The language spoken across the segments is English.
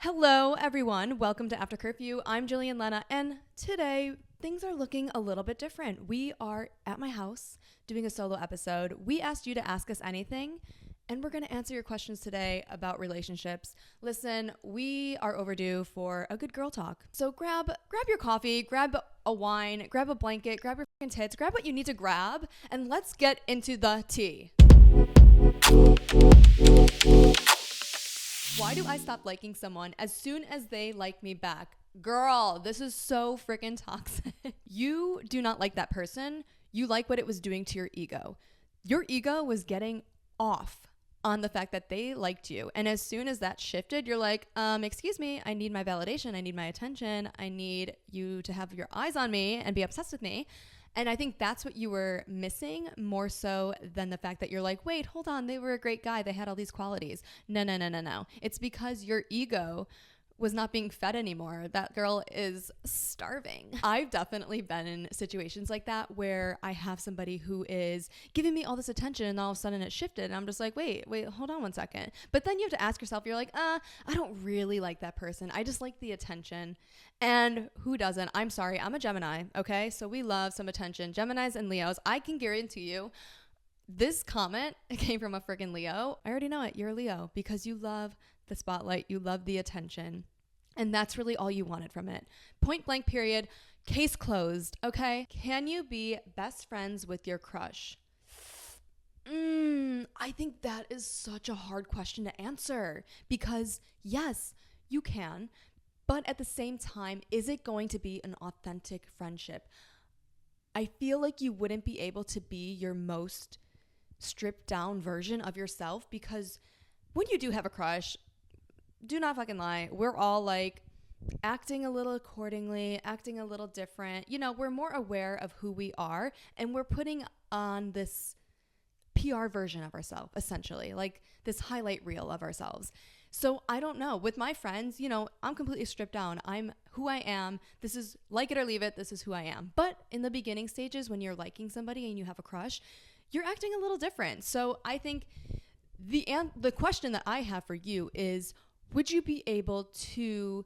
Hello, everyone. Welcome to After Curfew. I'm Jillian Lenna, and today things are looking a little bit different. We are at my house doing a solo episode. We asked you to ask us anything, and we're going to answer your questions today about relationships. Listen, we are overdue for a good girl talk. So grab your coffee, grab a wine, grab a blanket, grab your fucking tits, grab what you need to grab, and let's get into the tea. Why do I stop liking someone as soon as they like me back? Girl, this is so freaking toxic. You do not like that person. You like what it was doing to your ego. Your ego was getting off on the fact that they liked you. And as soon as that shifted, you're like, excuse me, I need my validation. I need my attention. I need you to have your eyes on me and be obsessed with me. And I think that's what you were missing more so than the fact that you're like, wait, hold on. They were a great guy. They had all these qualities. No. It's because your ego was not being fed anymore. That girl is starving. I've definitely been in situations like that where I have somebody who is giving me all this attention and all of a sudden it shifted. And I'm just like, wait, hold on one second. But then you have to ask yourself, you're like, I don't really like that person. I just like the attention. And who doesn't? I'm sorry, I'm a Gemini, okay? So we love some attention. Geminis and Leos, I can guarantee you, this comment came from a freaking Leo. I already know it. You're a Leo because you love the spotlight. You love the attention. And that's really all you wanted from it. Point blank period. Case closed, okay? Can you be best friends with your crush? I think that is such a hard question to answer because yes, you can. But at the same time, is it going to be an authentic friendship? I feel like you wouldn't be able to be your most stripped down version of yourself because when you do have a crush, do not fucking lie, we're all like acting a little accordingly, acting a little different. You know, we're more aware of who we are and we're putting on this PR version of ourselves, essentially, like this highlight reel of ourselves. So I don't know. With my friends, you know, I'm completely stripped down. I'm who I am. This is like it or leave it. This is who I am. But in the beginning stages, when you're liking somebody and you have a crush, you're acting a little different. So I think the question that I have for you is, would you be able to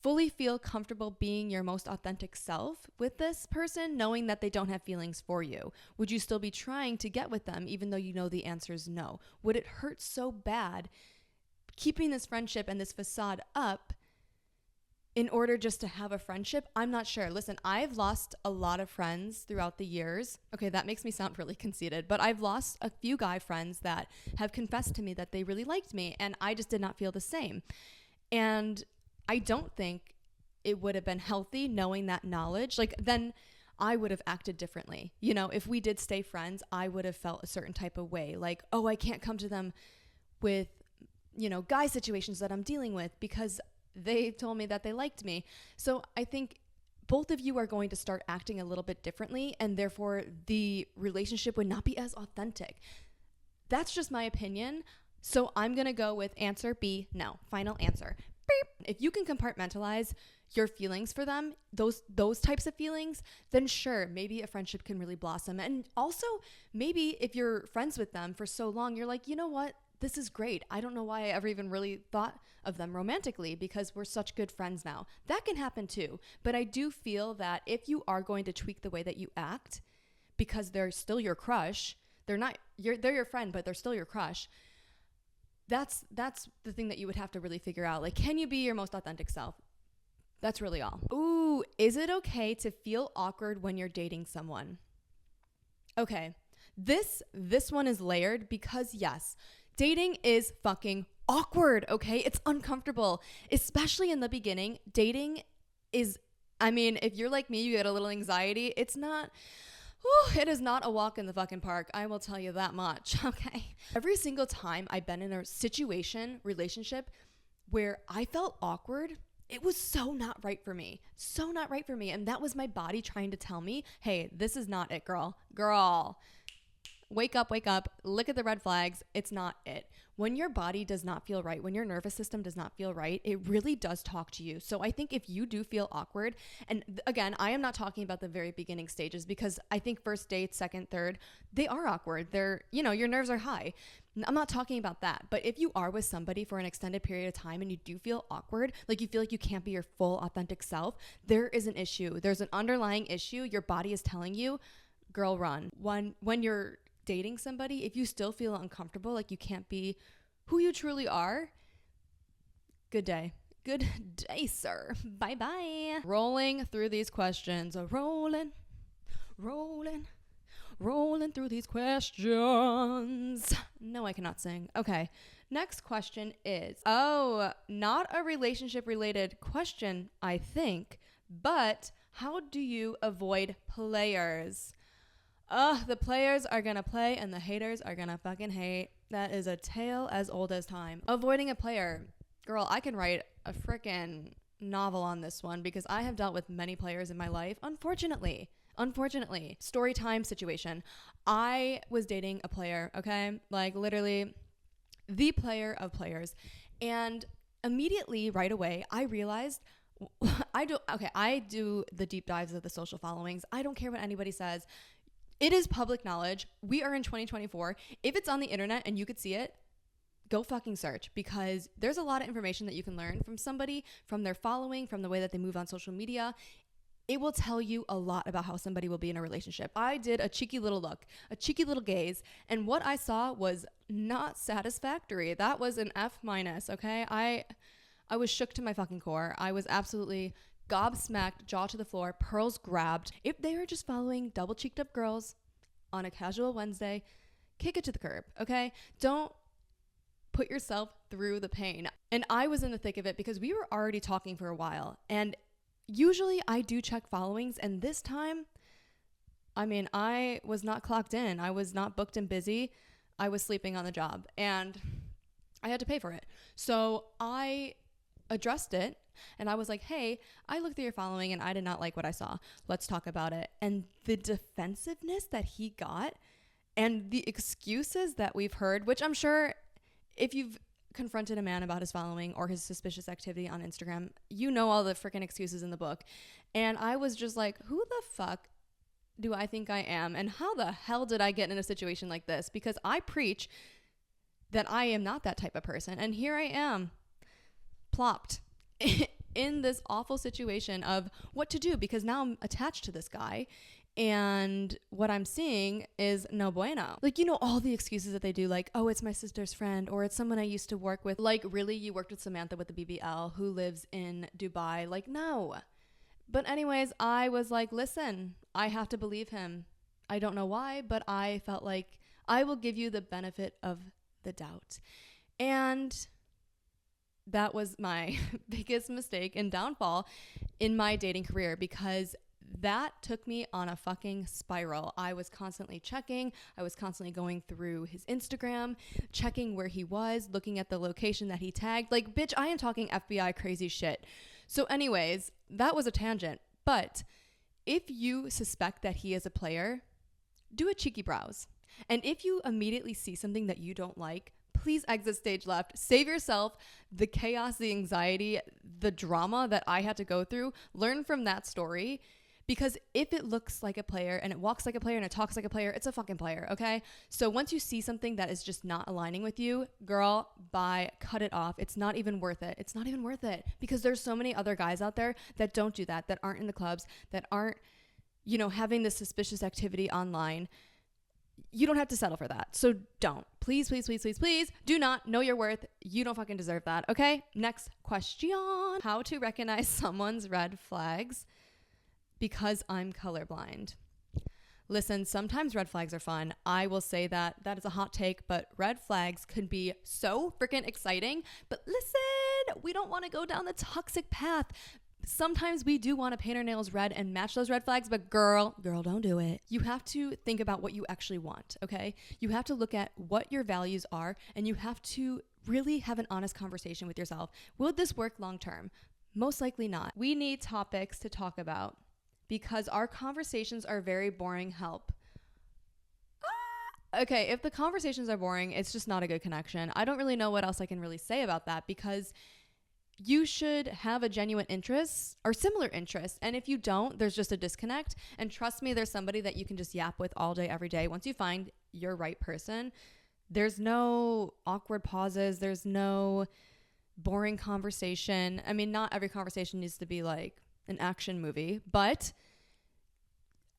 fully feel comfortable being your most authentic self with this person, knowing that they don't have feelings for you? Would you still be trying to get with them, even though you know the answer is no? Would it hurt so bad keeping this friendship and this facade up in order just to have a friendship? I'm not sure. Listen, I've lost a lot of friends throughout the years. Okay, that makes me sound really conceited, but I've lost a few guy friends that have confessed to me that they really liked me, and I just did not feel the same. And I don't think it would have been healthy knowing that knowledge. Like, then I would have acted differently. You know, if we did stay friends, I would have felt a certain type of way. Like, oh, I can't come to them with, you know, guy situations that I'm dealing with because they told me that they liked me. So I think both of you are going to start acting a little bit differently, and therefore the relationship would not be as authentic. That's just my opinion. So I'm going to go with answer B, no. Final answer. Beep. If you can compartmentalize your feelings for them, those types of feelings, then sure, maybe a friendship can really blossom. And also, maybe if you're friends with them for so long, you're like, you know what? This is great. I don't know why I ever even really thought of them romantically because we're such good friends now. That can happen too. But I do feel that if you are going to tweak the way that you act because they're still your crush, they're your friend, but they're still your crush. That's the thing that you would have to really figure out. Like, can you be your most authentic self? That's really all. Ooh, is it okay to feel awkward when you're dating someone? Okay. This one is layered because yes, dating is fucking awkward, okay? It's uncomfortable, especially in the beginning. Dating is, I mean, if you're like me, you get a little anxiety. It is not a walk in the fucking park. I will tell you that much, okay? Every single time I've been in a relationship where I felt awkward, it was so not right for me. So not right for me. And that was my body trying to tell me, hey, this is not it, girl. wake up, look at the red flags. It's not it. When your body does not feel right, when your nervous system does not feel right, it really does talk to you. So I think if you do feel awkward, and again, I am not talking about the very beginning stages, because I think first date, second, third, they are awkward. They're, you know, your nerves are high. I'm not talking about that. But if you are with somebody for an extended period of time and you do feel awkward, like you feel like you can't be your full authentic self, there is an issue. There's an underlying issue. Your body is telling you, girl, run. When you're dating somebody, if you still feel uncomfortable, like you can't be who you truly are, good day, sir. Bye rolling through these questions, rolling through these questions. No, I cannot sing. Okay, next question is, not a relationship related question, I think, but how do you avoid players? The players are gonna play and the haters are gonna fucking hate. That is a tale as old as time. Avoiding a player. Girl, I can write a freaking novel on this one, because I have dealt with many players in my life, unfortunately. Story time situation. I was dating a player, okay? Like literally the player of players. And immediately right away, I realized I do the deep dives of the social followings. I don't care what anybody says. It is public knowledge. We are in 2024. If it's on the internet and you could see it, go fucking search, because there's a lot of information that you can learn from somebody, from their following, from the way that they move on social media. It will tell you a lot about how somebody will be in a relationship. I did a cheeky little look, a cheeky little gaze, and what I saw was not satisfactory. That was an F-, okay? I was shook to my fucking core. I was absolutely gobsmacked, jaw to the floor, pearls grabbed. If they are just following double-cheeked up girls on a casual Wednesday, kick it to the curb, okay? Don't put yourself through the pain. And I was in the thick of it because we were already talking for a while. And usually I do check followings, and this time, I mean, I was not clocked in. I was not booked and busy. I was sleeping on the job, and I had to pay for it. So I addressed it, and I was like, hey, I looked through your following and I did not like what I saw. Let's talk about it. And the defensiveness that he got and the excuses that we've heard, which I'm sure if you've confronted a man about his following or his suspicious activity on Instagram, you know all the freaking excuses in the book. And I was just like, who the fuck do I think I am? And how the hell did I get in a situation like this? Because I preach that I am not that type of person. And here I am, plopped in this awful situation of what to do, because now I'm attached to this guy. And what I'm seeing is no bueno. Like, you know, all the excuses that they do, like, oh, it's my sister's friend, or it's someone I used to work with. Like, really, you worked with Samantha with the BBL who lives in Dubai? Like, no. But anyways, I was like, listen, I have to believe him. I don't know why, but I felt like I will give you the benefit of the doubt. And that was my biggest mistake and downfall in my dating career, because that took me on a fucking spiral. I was constantly checking. I was constantly going through his Instagram, checking where he was, looking at the location that he tagged. Like, bitch, I am talking FBI crazy shit. So anyways, that was a tangent. But if you suspect that he is a player, do a cheeky browse. And if you immediately see something that you don't like, please exit stage left. Save yourself the chaos, the anxiety, the drama that I had to go through. Learn from that story. Because if it looks like a player and it walks like a player and it talks like a player, it's a fucking player, okay? So once you see something that is just not aligning with you, girl, bye, cut it off. It's not even worth it. It's not even worth it, because there's so many other guys out there that don't do that, that aren't in the clubs, that aren't, you know, having this suspicious activity online. You don't have to settle for that. So don't. Please, please, please, please, please do not know your worth. You don't fucking deserve that, okay? Next question. How to recognize someone's red flags because I'm colorblind. Listen, sometimes red flags are fun. I will say that is a hot take, but red flags can be so freaking exciting. But listen, we don't want to go down the toxic path. Sometimes we do want to paint our nails red and match those red flags, but girl, don't do it. You have to think about what you actually want, okay? You have to look at what your values are, and you have to really have an honest conversation with yourself. Will this work long term? Most likely not. We need topics to talk about, because our conversations are very boring. Help. Okay, if the conversations are boring, it's just not a good connection. I don't really know what else I can really say about that, because you should have a genuine interest or similar interest. And if you don't, there's just a disconnect. And trust me, there's somebody that you can just yap with all day, every day. Once you find your right person, there's no awkward pauses. There's no boring conversation. I mean, not every conversation needs to be like an action movie, but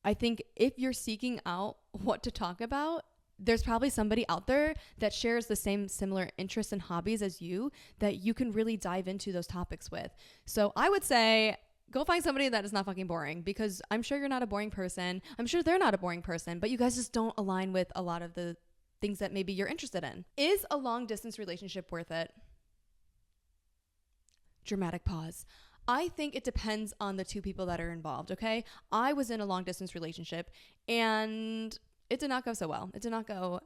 I think if you're seeking out what to talk about, there's probably somebody out there that shares the same similar interests and hobbies as you that you can really dive into those topics with. So I would say go find somebody that is not fucking boring, because I'm sure you're not a boring person. I'm sure they're not a boring person, but you guys just don't align with a lot of the things that maybe you're interested in. Is a long distance relationship worth it? Dramatic pause. I think it depends on the two people that are involved, okay? I was in a long distance relationship and it did not go so well. It did not go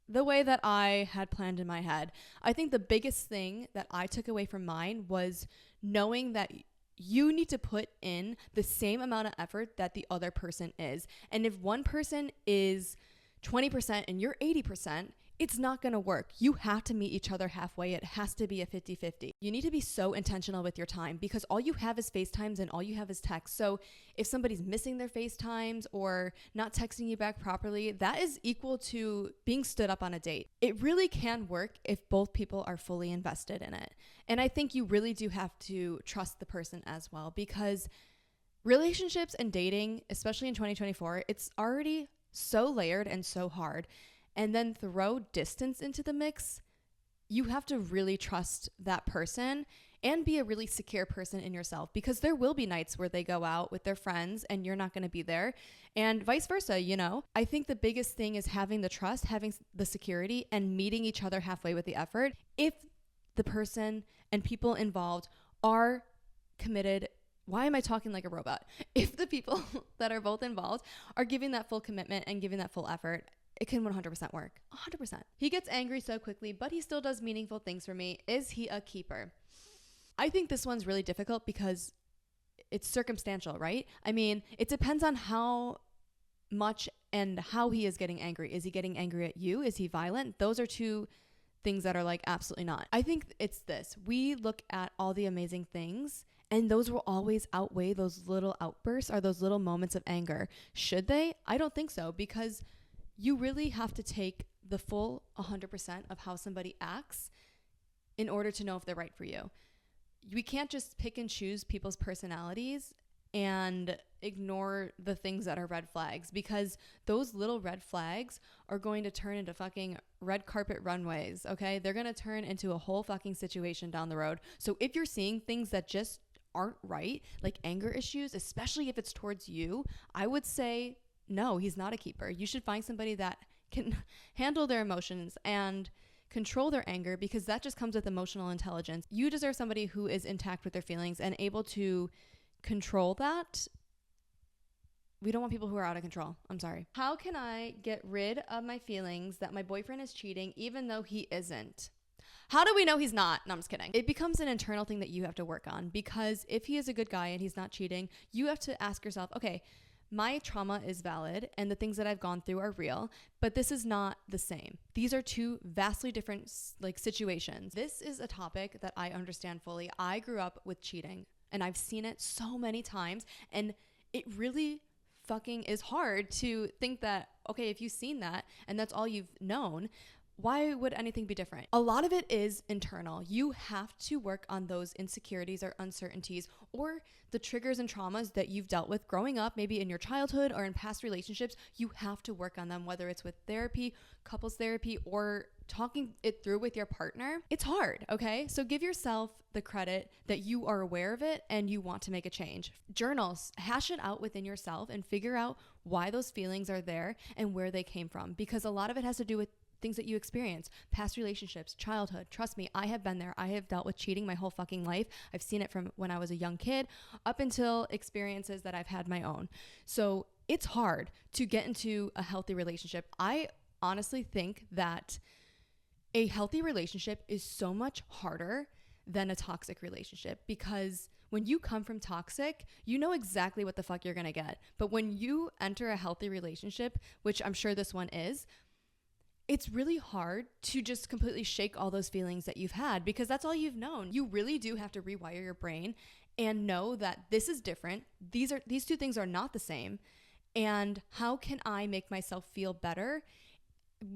the way that I had planned in my head. I think the biggest thing that I took away from mine was knowing that you need to put in the same amount of effort that the other person is. And if one person is 20% and you're 80%, it's not going to work. You have to meet each other halfway. It has to be a 50-50. You need to be so intentional with your time, because all you have is FaceTimes and all you have is text. So if somebody's missing their FaceTimes or not texting you back properly, that is equal to being stood up on a date. It really can work if both people are fully invested in it. And I think you really do have to trust the person as well, because relationships and dating, especially in 2024, it's already so layered and so hard. And then throw distance into the mix, you have to really trust that person and be a really secure person in yourself, because there will be nights where they go out with their friends and you're not going to be there, and vice versa, you know? I think the biggest thing is having the trust, having the security, and meeting each other halfway with the effort. If the person and people involved are committed, why am I talking like a robot? If the people that are both involved are giving that full commitment and giving that full effort, it can 100% work. 100%. He gets angry so quickly, but he still does meaningful things for me. Is he a keeper? I think this one's really difficult because it's circumstantial, right? I mean, it depends on how much and how he is getting angry. Is he getting angry at you? Is he violent? Those are two things that are like absolutely not. I think it's this. We look at all the amazing things, and those will always outweigh those little outbursts or those little moments of anger. Should they? I don't think so, because you really have to take the full 100% of how somebody acts in order to know if they're right for you. We can't just pick and choose people's personalities and ignore the things that are red flags, because those little red flags are going to turn into fucking red carpet runways, okay? They're going to turn into a whole fucking situation down the road. So if you're seeing things that just aren't right, like anger issues, especially if it's towards you, I would say no, he's not a keeper. You should find somebody that can handle their emotions and control their anger, because that just comes with emotional intelligence. You deserve somebody who is intact with their feelings and able to control that. We don't want people who are out of control. I'm sorry. How can I get rid of my feelings that my boyfriend is cheating even though he isn't? How do we know he's not? No, I'm just kidding. It becomes an internal thing that you have to work on, because if he is a good guy and he's not cheating, you have to ask yourself, okay, my trauma is valid and the things that I've gone through are real, but this is not the same. These are two vastly different situations. This is a topic that I understand fully. I grew up with cheating and I've seen it so many times, and it really fucking is hard to think that, okay, if you've seen that and that's all you've known, why would anything be different? A lot of it is internal. You have to work on those insecurities or uncertainties or the triggers and traumas that you've dealt with growing up, maybe in your childhood or in past relationships. You have to work on them, whether it's with therapy, couples therapy, or talking it through with your partner. It's hard, okay? So give yourself the credit that you are aware of it and you want to make a change. Journals, hash it out within yourself and figure out why those feelings are there and where they came from, because a lot of it has to do with things that you experience, past relationships, childhood. Trust me, I have been there. I have dealt with cheating my whole fucking life. I've seen it from when I was a young kid up until experiences that I've had my own. So it's hard to get into a healthy relationship. I honestly think that a healthy relationship is so much harder than a toxic relationship, because when you come from toxic, you know exactly what the fuck you're gonna get. But when you enter a healthy relationship, which I'm sure this one is, it's really hard to just completely shake all those feelings that you've had because that's all you've known. You really do have to rewire your brain and know that this is different. These two things are not the same. And how can I make myself feel better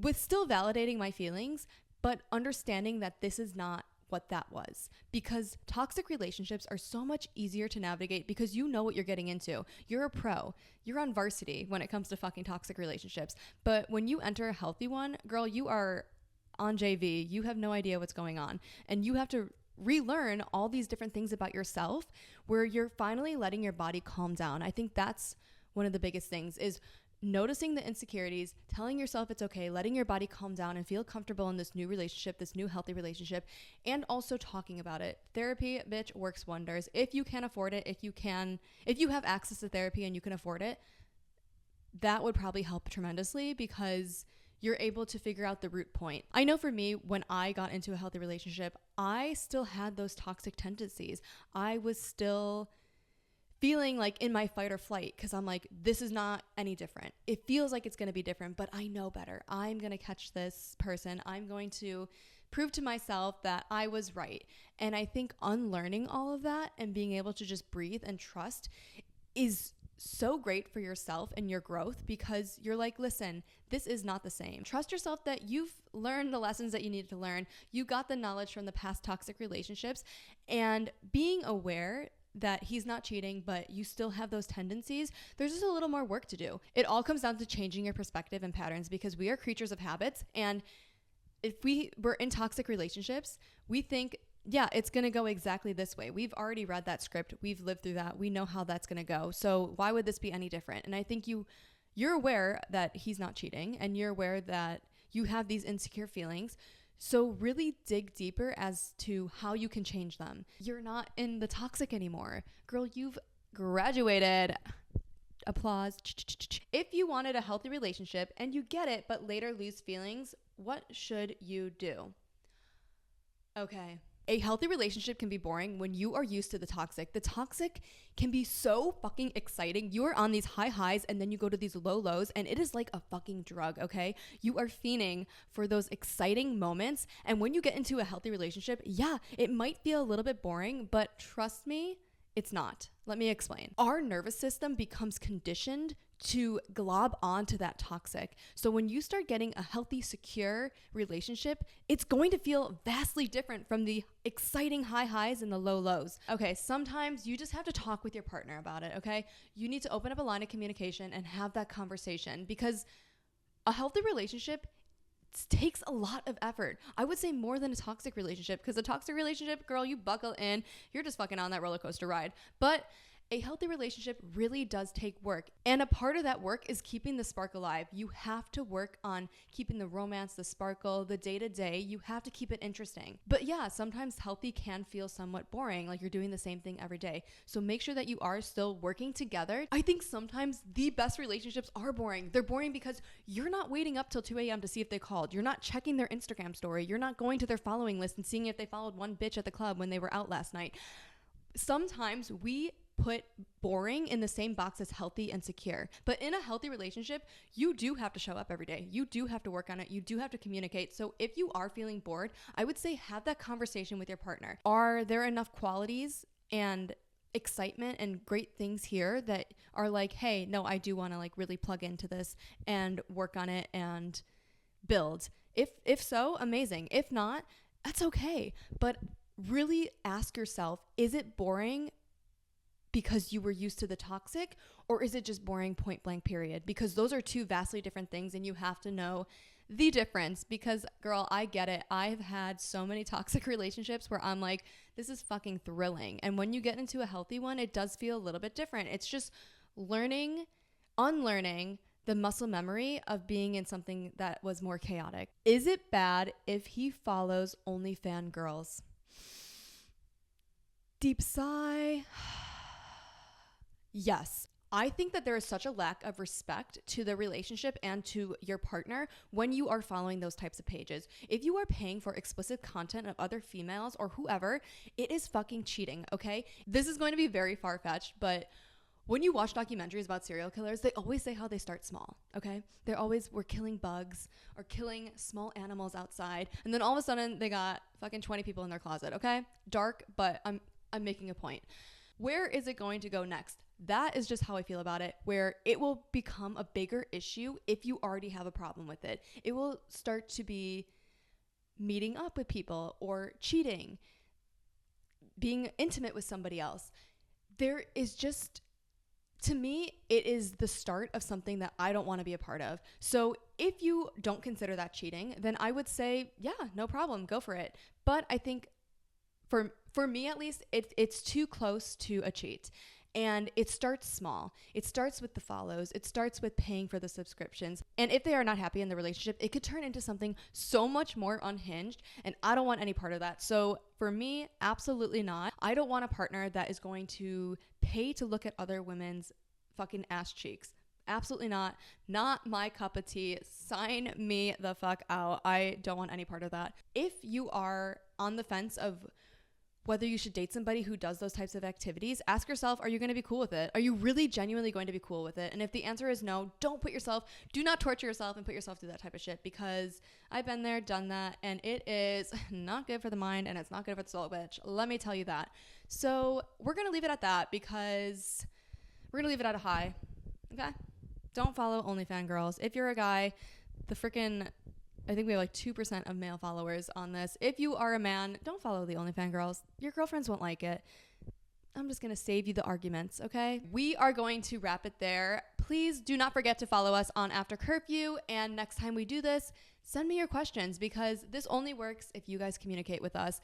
with still validating my feelings, but understanding that this is not what that was? Because toxic relationships are so much easier to navigate because you know what you're getting into. You're a pro. You're on varsity when it comes to fucking toxic relationships. But when you enter a healthy one, girl, you are on JV. You have no idea what's going on. And you have to relearn all these different things about yourself where you're finally letting your body calm down. I think that's one of the biggest things is noticing the insecurities, telling yourself it's okay, letting your body calm down and feel comfortable in this new relationship, this new healthy relationship, and also talking about it. Therapy, bitch, works wonders. If you can afford it, if you have access to therapy and you can afford it, that would probably help tremendously because you're able to figure out the root point. I know for me, when I got into a healthy relationship, I still had those toxic tendencies. I was still feeling like in my fight or flight because I'm like, this is not any different. It feels like it's going to be different, but I know better. I'm going to catch this person. I'm going to prove to myself that I was right. And I think unlearning all of that and being able to just breathe and trust is so great for yourself and your growth because you're like, listen, this is not the same. Trust yourself that you've learned the lessons that you needed to learn. You got the knowledge from the past toxic relationships, and being aware that he's not cheating, but you still have those tendencies, there's just a little more work to do. It all comes down to changing your perspective and patterns because we are creatures of habits. And if we were in toxic relationships, we think, yeah, it's going to go exactly this way. We've already read that script. We've lived through that. We know how that's going to go. So why would this be any different? And I think you're aware that he's not cheating and you're aware that you have these insecure feelings. So really dig deeper as to how you can change them. You're not in the toxic anymore. Girl, you've graduated. Applause. If you wanted a healthy relationship and you get it, but later lose feelings, what should you do? Okay. A healthy relationship can be boring when you are used to the toxic. The toxic can be so fucking exciting. You are on these high highs and then you go to these low lows and it is like a fucking drug, okay? You are fiending for those exciting moments. And when you get into a healthy relationship, yeah, it might feel a little bit boring, but trust me, it's not. Let me explain. Our nervous system becomes conditioned to glob onto that toxic. So when you start getting a healthy, secure relationship, it's going to feel vastly different from the exciting high highs and the low lows. Okay, sometimes you just have to talk with your partner about it, okay? You need to open up a line of communication and have that conversation because a healthy relationship takes a lot of effort. I would say more than a toxic relationship because a toxic relationship, girl, you buckle in, you're just fucking on that roller coaster ride. But a healthy relationship really does take work. And a part of that work is keeping the spark alive. You have to work on keeping the romance, the sparkle, the day-to-day. You have to keep it interesting. But yeah, sometimes healthy can feel somewhat boring, like you're doing the same thing every day. So make sure that you are still working together. I think sometimes the best relationships are boring. They're boring because you're not waiting up till 2 a.m. to see if they called. You're not checking their Instagram story. You're not going to their following list and seeing if they followed one bitch at the club when they were out last night. Sometimes we put boring in the same box as healthy and secure. But in a healthy relationship, you do have to show up every day. You do have to work on it. You do have to communicate. So if you are feeling bored, I would say have that conversation with your partner. Are there enough qualities and excitement and great things here that are like, hey, no, I do want to like really plug into this and work on it and build? If so, amazing. If not, that's okay. But really ask yourself, is it boring because you were used to the toxic, or is it just boring point blank period? Because those are two vastly different things and you have to know the difference because girl, I get it. I've had so many toxic relationships where I'm like, this is fucking thrilling. And when you get into a healthy one, it does feel a little bit different. It's just unlearning the muscle memory of being in something that was more chaotic. Is it bad if he follows OnlyFans girls? Deep sigh. Yes. I think that there is such a lack of respect to the relationship and to your partner when you are following those types of pages. If you are paying for explicit content of other females or whoever, it is fucking cheating, okay? This is going to be very far-fetched, but When you watch documentaries about serial killers, they always say how they start small, okay? They're always, we're killing bugs or killing small animals outside. And then all of a sudden, they got fucking 20 people in their closet, okay? Dark, but I'm making a point. Where is it going to go next? That is just how I feel about it, where it will become a bigger issue if you already have a problem with it. It will start to be meeting up with people or cheating, being intimate with somebody else. There is just, to me, it is the start of something that I don't want to be a part of. So if you don't consider that cheating, then I would say, yeah, no problem, go for it. But I think for me at least, it's too close to a cheat. And it starts small. It starts with the follows. It starts with paying for the subscriptions. And if they are not happy in the relationship, it could turn into something so much more unhinged. And I don't want any part of that. So for me, absolutely not. I don't want a partner that is going to pay to look at other women's fucking ass cheeks. Absolutely not. Not my cup of tea. Sign me the fuck out. I don't want any part of that. If you are on the fence of whether you should date somebody who does those types of activities, ask yourself, are you going to be cool with it? Are you really genuinely going to be cool with it? And if the answer is no, do not torture yourself and put yourself through that type of shit, because I've been there, done that, and it is not good for the mind and it's not good for the soul, bitch. Let me tell you that. So we're going to leave it at that, because we're going to leave it at a high. Okay? Don't follow OnlyFans girls. If you're a guy, I think we have like 2% of male followers on this. If you are a man, don't follow the OnlyFans girls. Your girlfriends won't like it. I'm just going to save you the arguments, okay? We are going to wrap it there. Please do not forget to follow us on After Curfew. And next time we do this, send me your questions, because this only works if you guys communicate with us.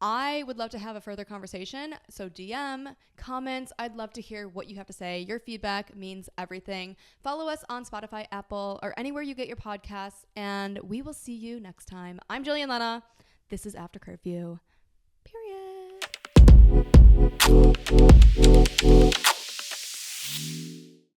I would love to have a further conversation. So DM, comments, I'd love to hear what you have to say. Your feedback means everything. Follow us on Spotify, Apple, or anywhere you get your podcasts, and we will see you next time. I'm Jillian Lenna. This is After Curfew. Period.